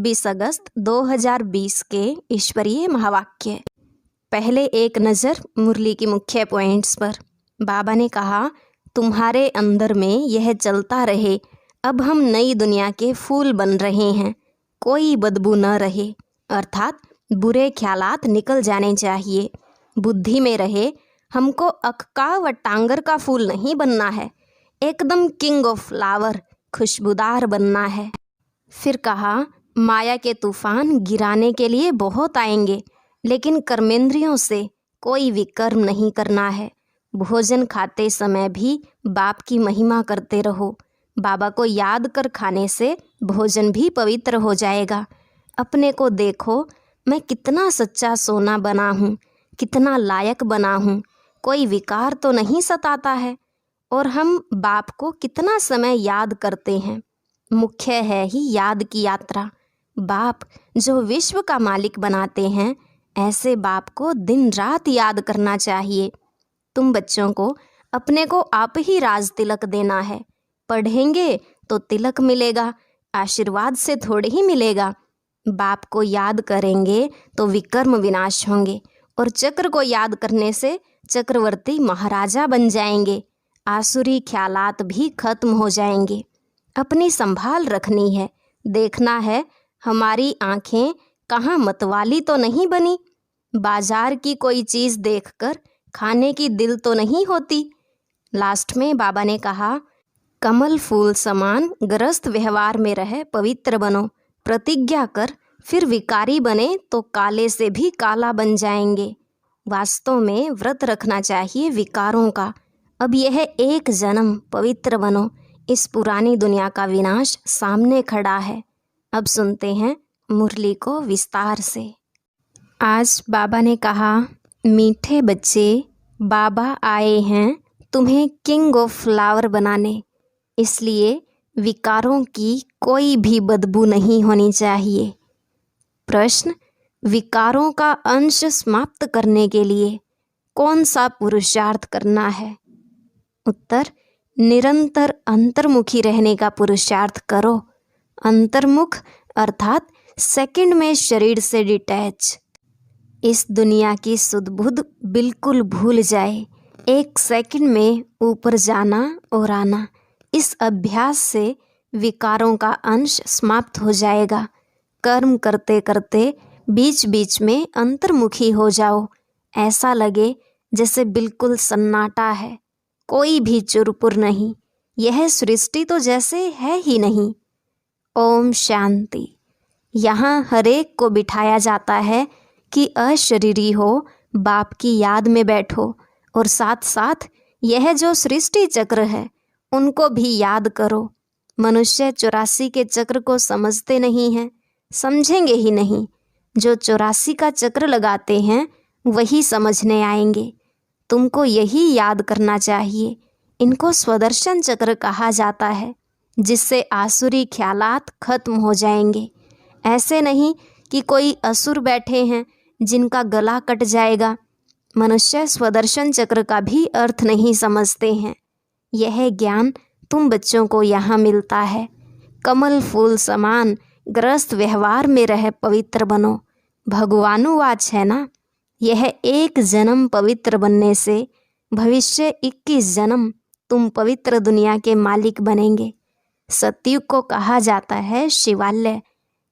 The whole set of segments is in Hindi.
20 अगस्त 2020 के ईश्वरीय महावाक्य। पहले एक नज़र मुरली की मुख्य पॉइंट्स पर। बाबा ने कहा, तुम्हारे अंदर में यह चलता रहे। अब हम नई दुनिया के फूल बन रहे हैं, कोई बदबू न रहे, अर्थात बुरे ख्यालात निकल जाने चाहिए। बुद्धि में रहे, हमको अक्का व टांगर का फूल नहीं बनना है, एकदम किंग ऑफ फ्लावर, खुशबूदार बनना है। फिर कहा, माया के तूफान गिराने के लिए बहुत आएंगे, लेकिन कर्मेंद्रियों से कोई विकर्म नहीं करना है। भोजन खाते समय भी बाप की महिमा करते रहो। बाबा को याद कर खाने से भोजन भी पवित्र हो जाएगा। अपने को देखो, मैं कितना सच्चा सोना बना हूँ, कितना लायक बना हूँ, कोई विकार तो नहीं सताता है। और हम बाप को कितना समय याद करते हैं। मुख्य है ही याद की यात्रा। बाप जो विश्व का मालिक बनाते हैं, ऐसे बाप को दिन रात याद करना चाहिए। तुम बच्चों को अपने को आप ही राज तिलक देना है। पढ़ेंगे तो तिलक मिलेगा, आशीर्वाद से थोड़े ही मिलेगा। बाप को याद करेंगे तो विकर्म विनाश होंगे, और चक्र को याद करने से चक्रवर्ती महाराजा बन जाएंगे। आसुरी ख्यालात भी खत्म हो जाएंगे। अपनी संभाल रखनी है, देखना है हमारी आंखें कहाँ मतवाली तो नहीं बनी। बाजार की कोई चीज़ देखकर खाने की दिल तो नहीं होती। लास्ट में बाबा ने कहा, कमल फूल समान गृहस्थ व्यवहार में रहे पवित्र बनो। प्रतिज्ञा कर, फिर विकारी बने तो काले से भी काला बन जाएंगे। वास्तव में व्रत रखना चाहिए विकारों का। अब यह एक जन्म पवित्र बनो। इस पुरानी दुनिया का विनाश सामने खड़ा है। अब सुनते हैं मुरली को विस्तार से। आज बाबा ने कहा, मीठे बच्चे, बाबा आए हैं तुम्हें किंग ऑफ फ्लावर बनाने, इसलिए विकारों की कोई भी बदबू नहीं होनी चाहिए। प्रश्न, विकारों का अंश समाप्त करने के लिए कौन सा पुरुषार्थ करना है? उत्तर, निरंतर अंतर्मुखी रहने का पुरुषार्थ करो। अंतर्मुख अर्थात सेकंड में शरीर से डिटैच। इस दुनिया की सुध-बुध बिल्कुल भूल जाए। एक सेकंड में ऊपर जाना और आना। इस अभ्यास से विकारों का अंश समाप्त हो जाएगा। कर्म करते करते बीच बीच में अंतर्मुखी हो जाओ। ऐसा लगे जैसे बिल्कुल सन्नाटा है, कोई भी चुरपुर नहीं। यह सृष्टि तो जैसे है ही नहीं। ओम शांति। यहाँ हरेक को बिठाया जाता है कि अशरीरी हो, बाप की याद में बैठो, और साथ साथ यह जो सृष्टि चक्र है उनको भी याद करो। मनुष्य 84 के चक्र को समझते नहीं हैं, समझेंगे ही नहीं। जो 84 का चक्र लगाते हैं वही समझने आएंगे। तुमको यही याद करना चाहिए। इनको स्वदर्शन चक्र कहा जाता है, जिससे आसुरी ख्यालात खत्म हो जाएंगे। ऐसे नहीं कि कोई असुर बैठे हैं जिनका गला कट जाएगा। मनुष्य स्वदर्शन चक्र का भी अर्थ नहीं समझते हैं। यह ज्ञान तुम बच्चों को यहाँ मिलता है। कमल फूल समान गृहस्थ व्यवहार में रह पवित्र बनो। भगवानुवाच है ना। यह एक जन्म पवित्र बनने से भविष्य 21 जन्म तुम पवित्र दुनिया के मालिक बनेंगे। सतयुग को कहा जाता है शिवालय,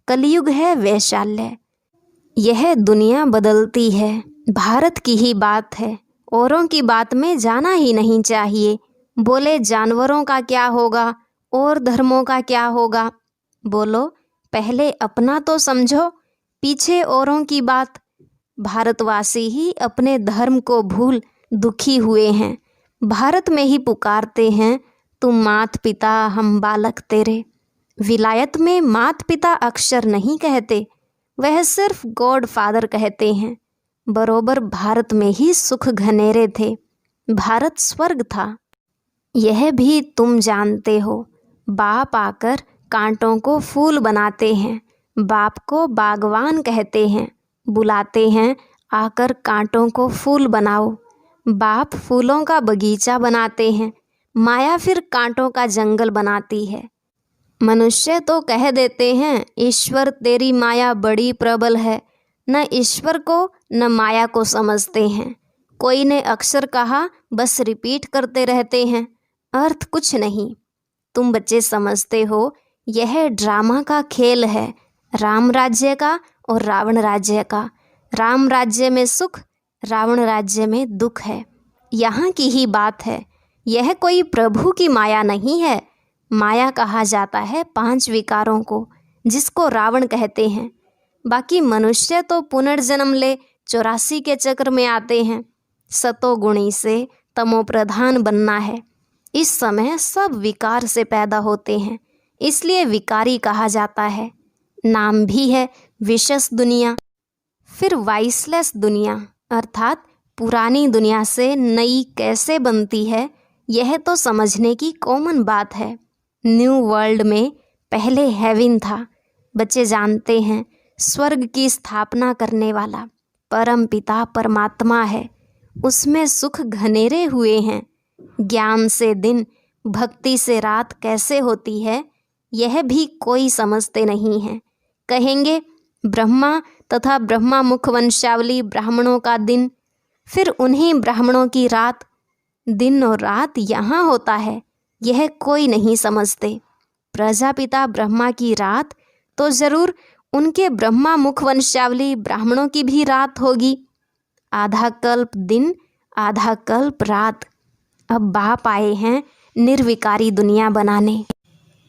कलयुग है वैशाल्य। यह दुनिया बदलती है, भारत की ही बात है, औरों की बात में जाना ही नहीं चाहिए। बोले जानवरों का क्या होगा और धर्मों का क्या होगा। बोलो पहले अपना तो समझो, पीछे औरों की बात। भारतवासी ही अपने धर्म को भूल दुखी हुए हैं। भारत में ही पुकारते हैं, तुम मात पिता हम बालक तेरे। विलायत में मात पिता अक्षर नहीं कहते, वह सिर्फ गॉड फादर कहते हैं। बरोबर भारत में ही सुख घनेरे थे। भारत स्वर्ग था, यह भी तुम जानते हो। बाप आकर कांटों को फूल बनाते हैं। बाप को बागवान कहते हैं, बुलाते हैं आकर कांटों को फूल बनाओ। बाप फूलों का बगीचा बनाते हैं, माया फिर कांटों का जंगल बनाती है। मनुष्य तो कह देते हैं ईश्वर तेरी माया बड़ी प्रबल है, न ईश्वर को न माया को समझते हैं। कोई ने अक्षर कहा बस रिपीट करते रहते हैं, अर्थ कुछ नहीं। तुम बच्चे समझते हो यह ड्रामा का खेल है, राम राज्य का और रावण राज्य का। राम राज्य में सुख, रावण राज्य में दुख है। यहाँ की ही बात है। यह कोई प्रभु की माया नहीं है। माया कहा जाता है 5 विकारों को, जिसको रावण कहते हैं। बाकी मनुष्य तो पुनर्जन्म ले 84 के चक्र में आते हैं। सतोगुणी से तमोप्रधान बनना है। इस समय सब विकार से पैदा होते हैं, इसलिए विकारी कहा जाता है। नाम भी है विशेष दुनिया, फिर वाइसलेस दुनिया, अर्थात पुरानी दुनिया से नई कैसे बनती है, यह तो समझने की कॉमन बात है। न्यू वर्ल्ड में पहले हेवन था। बच्चे जानते हैं स्वर्ग की स्थापना करने वाला परम पिता परमात्मा है। उसमें सुख घनेरे हुए हैं। ज्ञान से दिन, भक्ति से रात कैसे होती है, यह भी कोई समझते नहीं है। कहेंगे ब्रह्मा तथा ब्रह्मा मुख वंशावली ब्राह्मणों का दिन, फिर उन्हीं ब्राह्मणों की रात। दिन और रात यहाँ होता है, यह कोई नहीं समझते। प्रजापिता ब्रह्मा की रात तो ज़रूर उनके ब्रह्मा मुख वंशावली ब्राह्मणों की भी रात होगी। आधा कल्प दिन, आधा कल्प रात। अब बाप आए हैं निर्विकारी दुनिया बनाने।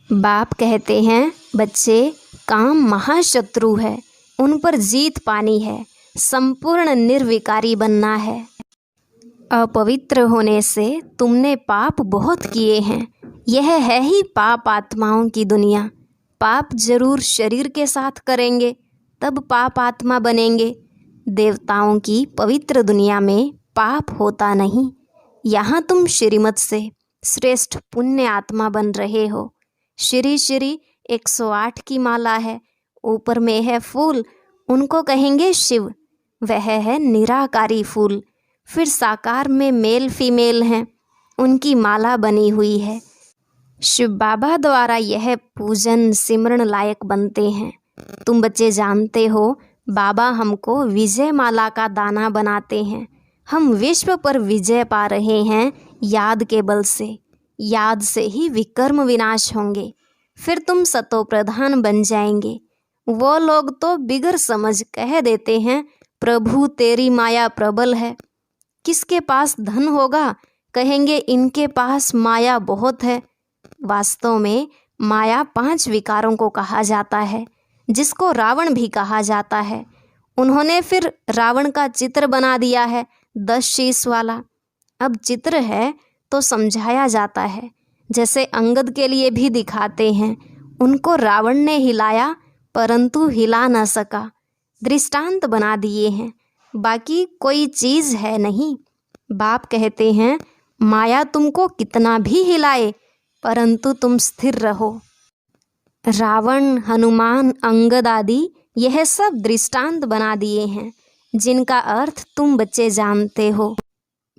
बाप कहते हैं बच्चे, काम महाशत्रु है, उन पर जीत पानी है, संपूर्ण निर्विकारी बनना है। अपवित्र होने से तुमने पाप बहुत किए हैं। यह है ही पाप आत्माओं की दुनिया। पाप जरूर शरीर के साथ करेंगे, तब पाप आत्मा बनेंगे। देवताओं की पवित्र दुनिया में पाप होता नहीं। यहाँ तुम श्रीमत से श्रेष्ठ पुण्य आत्मा बन रहे हो। श्री श्री 108 की माला है, ऊपर में है फूल, उनको कहेंगे शिव। वह है निराकारी फूल। फिर साकार में मेल फीमेल हैं, उनकी माला बनी हुई है। शिव बाबा द्वारा यह पूजन सिमरन लायक बनते हैं। तुम बच्चे जानते हो बाबा हमको विजय माला का दाना बनाते हैं। हम विश्व पर विजय पा रहे हैं याद के बल से। याद से ही विकर्म विनाश होंगे, फिर तुम सतो प्रधान बन जाएंगे। वो लोग तो बिगर समझ कह देते हैं प्रभु तेरी माया प्रबल है। किसके पास धन होगा, कहेंगे इनके पास माया बहुत है। वास्तव में माया 5 विकारों को कहा जाता है, जिसको रावण भी कहा जाता है। उन्होंने फिर रावण का चित्र बना दिया है 10 शीश वाला। अब चित्र है तो समझाया जाता है, जैसे अंगद के लिए भी दिखाते हैं। उनको रावण ने हिलाया परंतु हिला न सका, दृष्टांत बना दिए हैं। बाकी कोई चीज़ है नहीं। बाप कहते हैं माया तुमको कितना भी हिलाए परंतु तुम स्थिर रहो। रावण, हनुमान, अंगद आदि यह सब दृष्टांत बना दिए हैं, जिनका अर्थ तुम बच्चे जानते हो।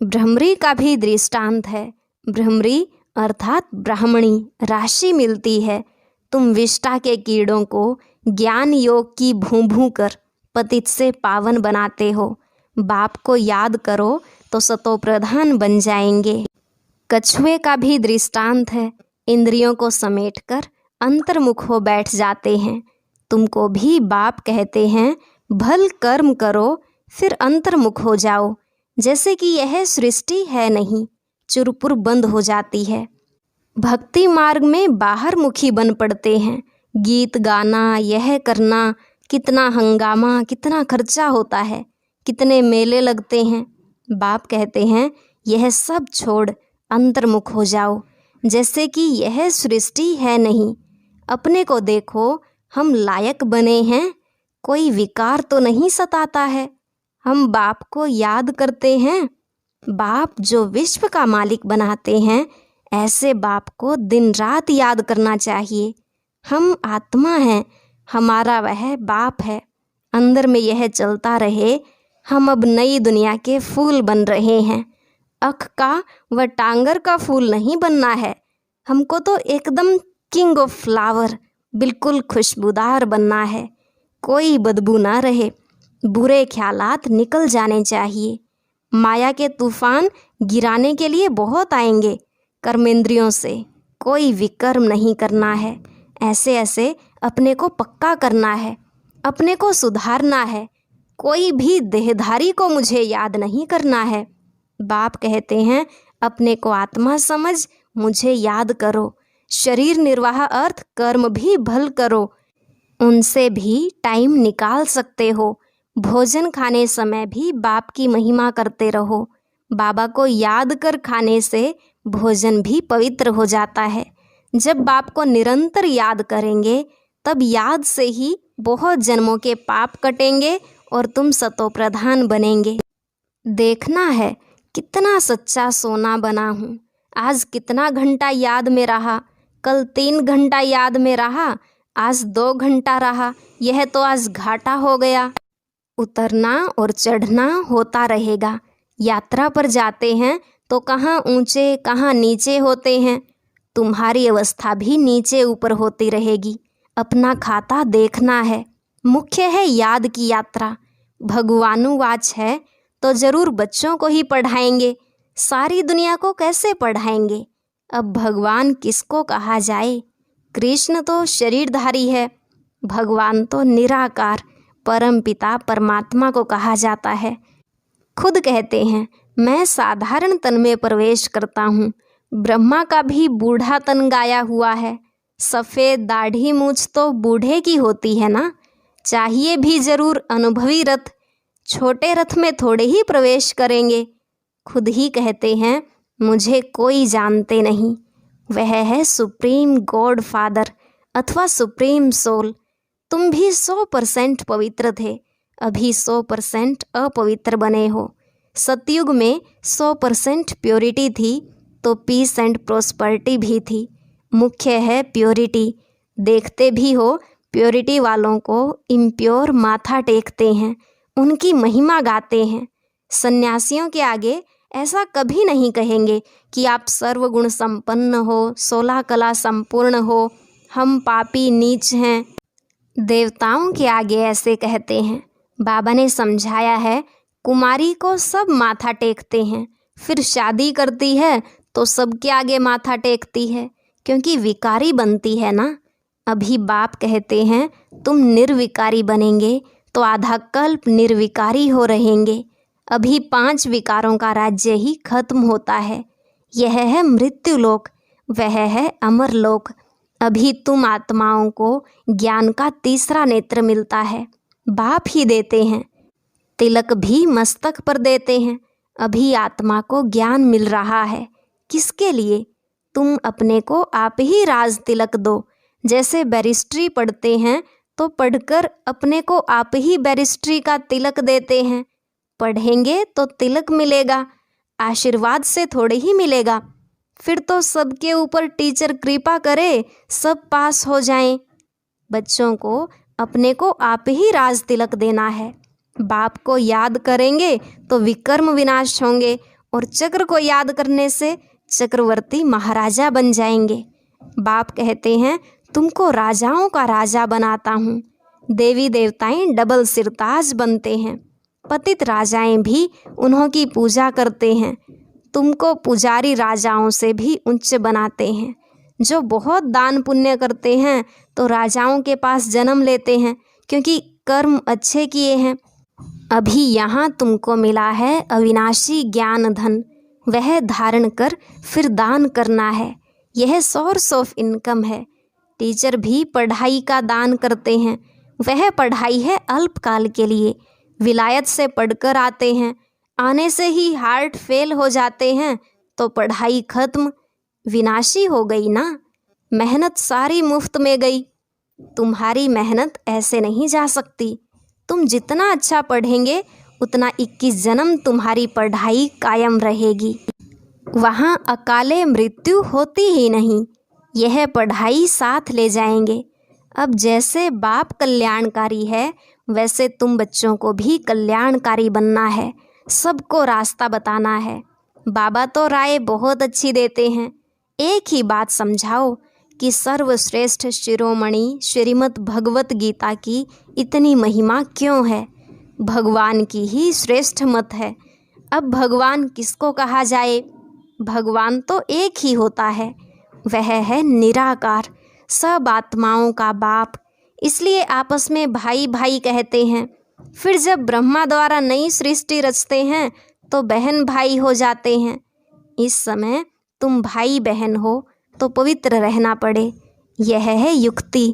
भ्रमरी का भी दृष्टांत है। भ्रमरी अर्थात ब्राह्मणी राशि मिलती है। तुम विष्टा के कीड़ों को ज्ञान योग की भूं भूं कर पतित से पावन बनाते हो। बाप को याद करो तो सतो प्रधान बन जाएंगे। कछुए का भी दृष्टांत है। इंद्रियों को समेटकर अंतर्मुख हो बैठ जाते हैं। तुमको भी बाप कहते हैं भल कर्म करो फिर अंतर्मुख हो जाओ। जैसे कि यह सृष्टि है नहीं, चुरपुर बंद हो जाती है। भक्ति मार्ग में बाहर मुखी बन पड़ते हैं। गीत गाना, यह करना, कितना हंगामा, कितना खर्चा होता है, कितने मेले लगते हैं। बाप कहते हैं यह सब छोड़ अंतर्मुख हो जाओ। जैसे कि यह सृष्टि है नहीं। अपने को देखो, हम लायक बने हैं, कोई विकार तो नहीं सताता है। हम बाप को याद करते हैं। बाप जो विश्व का मालिक बनाते हैं, ऐसे बाप को दिन रात याद करना चाहिए। हम आत्मा हैं, हमारा वह बाप है। अंदर में यह चलता रहे। हम अब नई दुनिया के फूल बन रहे हैं। अख का व टांगर का फूल नहीं बनना है। हमको तो एकदम किंग ऑफ फ्लावर, बिल्कुल खुशबूदार बनना है, कोई बदबू ना रहे, बुरे ख्यालात निकल जाने चाहिए। माया के तूफान गिराने के लिए बहुत आएंगे, कर्मेंद्रियों से कोई विकर्म नहीं करना है। ऐसे ऐसे अपने को पक्का करना है, अपने को सुधारना है, कोई भी देहधारी को मुझे याद नहीं करना है। बाप कहते हैं अपने को आत्मा समझ मुझे याद करो, शरीर निर्वाह अर्थ कर्म भी भल करो, उनसे भी टाइम निकाल सकते हो। भोजन खाने समय भी बाप की महिमा करते रहो। बाबा को याद कर खाने से भोजन भी पवित्र हो जाता है। जब बाप को निरंतर याद करेंगे तब याद से ही बहुत जन्मों के पाप कटेंगे और तुम सतो प्रधान बनेंगे। देखना है कितना सच्चा सोना बना हूँ। आज कितना घंटा याद में रहा, कल 3 घंटा याद में रहा, आज 2 घंटा रहा, यह तो आज घाटा हो गया। उतरना और चढ़ना होता रहेगा। यात्रा पर जाते हैं तो कहाँ ऊंचे कहाँ नीचे होते हैं। तुम्हारी अवस्था भी नीचे ऊपर होती रहेगी। अपना खाता देखना है। मुख्य है याद की यात्रा। भगवानुवाच है तो जरूर बच्चों को ही पढ़ाएंगे, सारी दुनिया को कैसे पढ़ाएंगे। अब भगवान किसको कहा जाए। कृष्ण तो शरीरधारी है, भगवान तो निराकार परम पिता परमात्मा को कहा जाता है। खुद कहते हैं मैं साधारण तन में प्रवेश करता हूँ। ब्रह्मा का भी बूढ़ा तन गाया हुआ है। सफ़ेद दाढ़ी मूछ तो बूढ़े की होती है ना। चाहिए भी जरूर अनुभवी रथ, छोटे रथ में थोड़े ही प्रवेश करेंगे। खुद ही कहते हैं मुझे कोई जानते नहीं। वह है सुप्रीम गॉड फादर अथवा सुप्रीम सोल। तुम भी 100% पवित्र थे, अभी 100% अपवित्र बने हो। सतयुग में 100% प्योरिटी थी तो पीस एंड प्रोस्पर्टी भी थी। मुख्य है प्योरिटी। देखते भी हो प्योरिटी वालों को इम्प्योर माथा टेकते हैं, उनकी महिमा गाते हैं। सन्यासियों के आगे ऐसा कभी नहीं कहेंगे कि आप सर्वगुण संपन्न हो, 16 कला संपूर्ण हो, हम पापी नीच हैं। देवताओं के आगे ऐसे कहते हैं। बाबा ने समझाया है कुमारी को सब माथा टेकते हैं, फिर शादी करती है तो सबके आगे माथा टेकती है, क्योंकि विकारी बनती है ना। अभी बाप कहते हैं तुम निर्विकारी बनेंगे तो आधा कल्प निर्विकारी हो रहेंगे। अभी 5 विकारों का राज्य ही खत्म होता है। यह है मृत्यु लोक, वह है अमर लोक। अभी तुम आत्माओं को ज्ञान का तीसरा नेत्र मिलता है, बाप ही देते हैं। तिलक भी मस्तक पर देते हैं। अभी आत्मा को ज्ञान मिल रहा है। किसके लिए? तुम अपने को आप ही राज तिलक दो। जैसे बैरिस्ट्री पढ़ते हैं तो पढ़कर अपने को आप ही बैरिस्ट्री का तिलक देते हैं। पढ़ेंगे तो तिलक मिलेगा, आशीर्वाद से थोड़े ही मिलेगा। फिर तो सबके ऊपर टीचर कृपा करे, सब पास हो जाएं। बच्चों को अपने को आप ही राज तिलक देना है। बाप को याद करेंगे तो विकर्म विनाश होंगे और चक्र को याद करने से चक्रवर्ती महाराजा बन जाएंगे। बाप कहते हैं तुमको राजाओं का राजा बनाता हूँ। देवी देवताएं डबल सिरताज बनते हैं। पतित राजाएं भी उन्हों की पूजा करते हैं। तुमको पुजारी राजाओं से भी उच्च बनाते हैं। जो बहुत दान पुण्य करते हैं तो राजाओं के पास जन्म लेते हैं, क्योंकि कर्म अच्छे किए हैं। अभी यहाँ तुमको मिला है अविनाशी ज्ञान धन, वह धारण कर फिर दान करना है। यह सोर्स ऑफ इनकम है। टीचर भी पढ़ाई का दान करते हैं। वह पढ़ाई है अल्पकाल के लिए। विलायत से पढ़कर आते हैं, आने से ही हार्ट फेल हो जाते हैं तो पढ़ाई खत्म, विनाशी हो गई ना। मेहनत सारी मुफ्त में गई। तुम्हारी मेहनत ऐसे नहीं जा सकती। तुम जितना अच्छा पढ़ेंगे उतना 21 जन्म तुम्हारी पढ़ाई कायम रहेगी। वहाँ अकाले मृत्यु होती ही नहीं। यह पढ़ाई साथ ले जाएंगे। अब जैसे बाप कल्याणकारी है वैसे तुम बच्चों को भी कल्याणकारी बनना है, सबको रास्ता बताना है। बाबा तो राय बहुत अच्छी देते हैं। एक ही बात समझाओ कि सर्वश्रेष्ठ शिरोमणि श्रीमद् भगवत गीता की इतनी महिमा क्यों है। भगवान की ही श्रेष्ठ मत है। अब भगवान किसको कहा जाए? भगवान तो एक ही होता है, वह है निराकार, सब आत्माओं का बाप। इसलिए आपस में भाई भाई कहते हैं। फिर जब ब्रह्मा द्वारा नई सृष्टि रचते हैं तो बहन भाई हो जाते हैं। इस समय तुम भाई बहन हो तो पवित्र रहना पड़े। यह है युक्ति।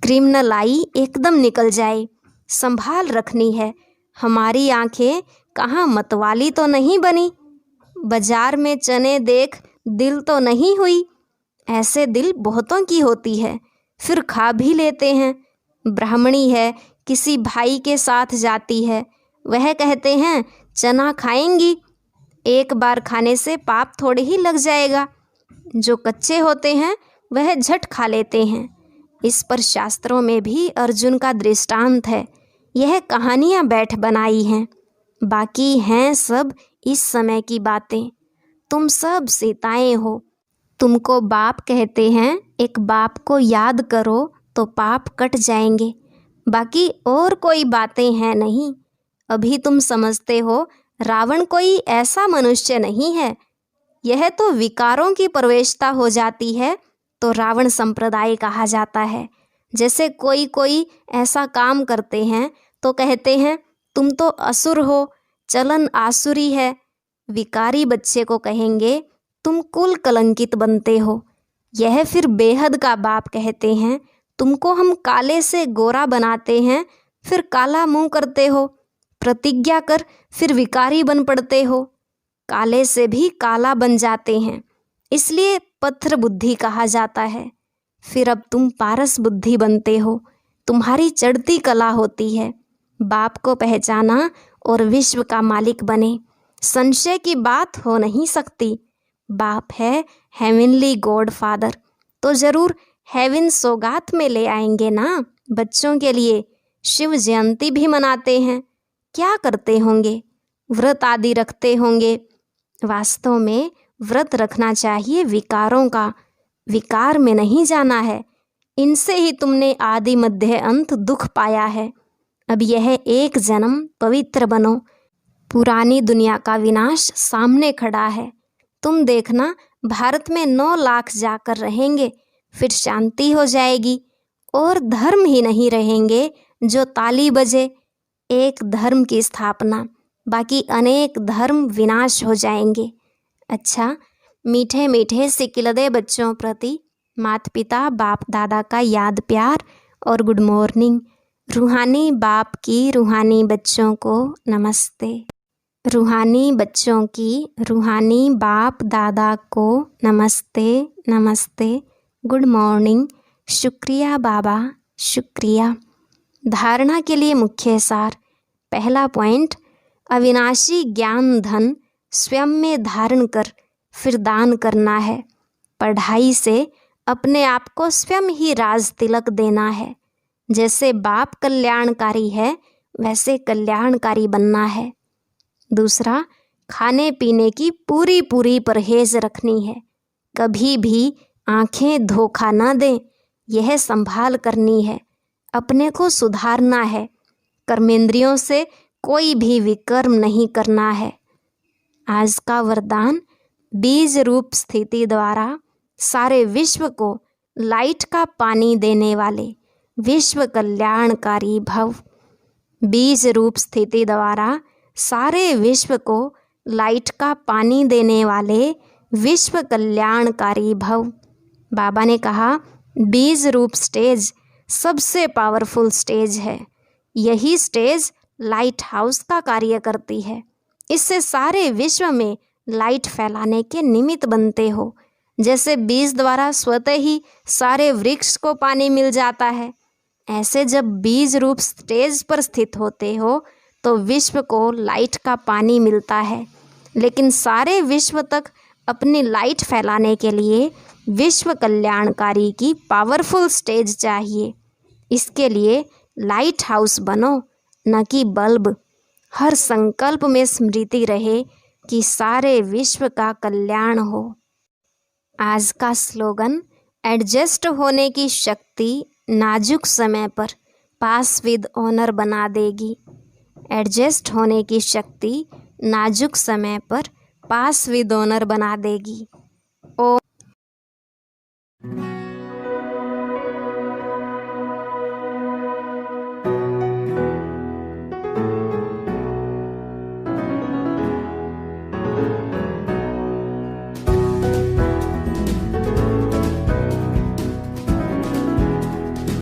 क्रिमिनल आई एकदम निकल जाए, संभाल रखनी है। हमारी आंखें कहाँ मतवाली तो नहीं बनी। बाजार में चने देख दिल तो नहीं हुई। ऐसे दिल बहुतों की होती है, फिर खा भी लेते हैं। ब्राह्मणी है, किसी भाई के साथ जाती है, वह कहते हैं चना खाएंगी। एक बार खाने से पाप थोड़े ही लग जाएगा। जो कच्चे होते हैं वह झट खा लेते हैं। इस पर शास्त्रों में भी अर्जुन का दृष्टांत है। यह कहानियाँ बैठ बनाई हैं, बाकी हैं सब इस समय की बातें। तुम सब सीताएं हो। तुमको बाप कहते हैं, एक बाप को याद करो तो पाप कट जाएंगे। बाकी और कोई बातें हैं नहीं। अभी तुम समझते हो रावण कोई ऐसा मनुष्य नहीं है। यह तो विकारों की प्रवेशता हो जाती है तो रावण संप्रदाय कहा जाता है। जैसे कोई कोई ऐसा काम करते हैं तो कहते हैं तुम तो असुर हो, चलन आसुरी है। विकारी बच्चे को कहेंगे तुम कुल कलंकित बनते हो। यह फिर बेहद का बाप कहते हैं तुमको हम काले से गोरा बनाते हैं, फिर काला मुंह करते हो। प्रतिज्ञा कर फिर विकारी बन पड़ते हो। काले से भी काला बन जाते हैं, इसलिए पत्थर बुद्धि कहा जाता है। फिर अब तुम पारस बुद्धि बनते हो। तुम्हारी चढ़ती कला होती है। बाप को पहचाना और विश्व का मालिक बने, संशय की बात हो नहीं सकती। बाप है हेवनली गॉड फादर, तो ज़रूर हेवन सौगात में ले आएंगे ना। बच्चों के लिए शिव जयंती भी मनाते हैं। क्या करते होंगे? व्रत आदि रखते होंगे। वास्तव में व्रत रखना चाहिए विकारों का, विकार में नहीं जाना है। इनसे ही तुमने आदि मध्य अंत दुख पाया है। अब यह एक जन्म पवित्र बनो। पुरानी दुनिया का विनाश सामने खड़ा है। तुम देखना भारत में 9 लाख जाकर रहेंगे, फिर शांति हो जाएगी और धर्म ही नहीं रहेंगे जो ताली बजे। एक धर्म की स्थापना, बाकी अनेक धर्म विनाश हो जाएंगे। अच्छा, मीठे मीठे सिकिलदे बच्चों प्रति माता पिता बाप दादा का याद प्यार और गुड मॉर्निंग। रूहानी बाप की रूहानी बच्चों को नमस्ते। रूहानी बच्चों की रूहानी बाप दादा को नमस्ते नमस्ते, गुड मॉर्निंग। शुक्रिया बाबा, शुक्रिया। धारणा के लिए मुख्य सार। पहला पॉइंट, अविनाशी ज्ञान धन स्वयं में धारण कर फिर दान करना है। पढ़ाई से अपने आप को स्वयं ही राज तिलक देना है। जैसे बाप कल्याणकारी है वैसे कल्याणकारी बनना है। दूसरा, खाने पीने की पूरी पूरी परहेज रखनी है। कभी भी आंखें धोखा न दें, यह संभाल करनी है। अपने को सुधारना है। कर्मेंद्रियों से कोई भी विकर्म नहीं करना है। आज का वरदान, बीज रूप स्थिति द्वारा सारे विश्व को लाइट का पानी देने वाले विश्व कल्याणकारी भव। बीज रूप स्थिति द्वारा सारे विश्व को लाइट का पानी देने वाले विश्व कल्याणकारी भव। बाबा ने कहा बीज रूप स्टेज सबसे पावरफुल स्टेज है। यही स्टेज लाइट हाउस का कार्य करती है। इससे सारे विश्व में लाइट फैलाने के निमित्त बनते हो। जैसे बीज द्वारा स्वतः ही सारे वृक्ष को पानी मिल जाता है, ऐसे जब बीज रूप स्टेज पर स्थित होते हो तो विश्व को लाइट का पानी मिलता है। लेकिन सारे विश्व तक अपनी लाइट फैलाने के लिए विश्व कल्याणकारी की पावरफुल स्टेज चाहिए। इसके लिए लाइट हाउस बनो, न कि बल्ब। हर संकल्प में स्मृति रहे कि सारे विश्व का कल्याण हो। आज का स्लोगन, एडजस्ट होने की शक्ति नाजुक समय पर पास विद ऑनर बना देगी। एडजस्ट होने की शक्ति नाजुक समय पर पास विद ऑनर बना देगी।